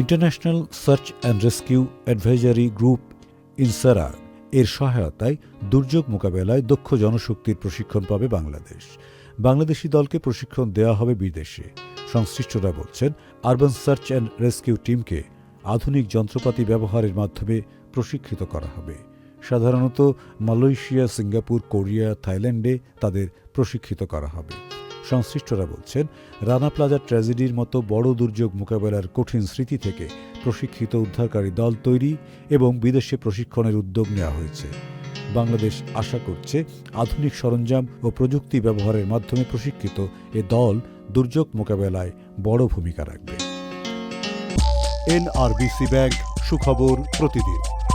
International search and rescue advisory group ইনসারা এর সহায়তায় দুর্যোগ মোকাবেলায় দক্ষ জনশক্তির প্রশিক্ষণ পাবে বাংলাদেশ। বাংলাদেশি দলকে প্রশিক্ষণ দেওয়া হবে বিদেশে। সংশ্লিষ্টরা বলছেন, আরবান সার্চ অ্যান্ড রেস্কিউ টিমকে আধুনিক যন্ত্রপাতি ব্যবহারের মাধ্যমে প্রশিক্ষিত করা হবে। সাধারণত মালয়েশিয়া, সিঙ্গাপুর, কোরিয়া, থাইল্যান্ডে তাদের প্রশিক্ষিত করা হবে। সংশ্লিষ্টরা বলছেন, রানা প্লাজা ট্র্যাজেডির মতো বড় দুর্যোগ মোকাবেলার কঠিন স্মৃতি থেকে প্রশিক্ষিত উদ্ধারকারী দল তৈরি এবং বিদেশে প্রশিক্ষণের উদ্যোগ নেওয়া হয়েছে। বাংলাদেশ আশা করছে, আধুনিক সরঞ্জাম ও প্রযুক্তি ব্যবহারের মাধ্যমে প্রশিক্ষিত এ দল দুর্যোগ মোকাবেলায় বড় ভূমিকা রাখবে। NRBC ব্যাংক, সুখবর প্রতিদিন।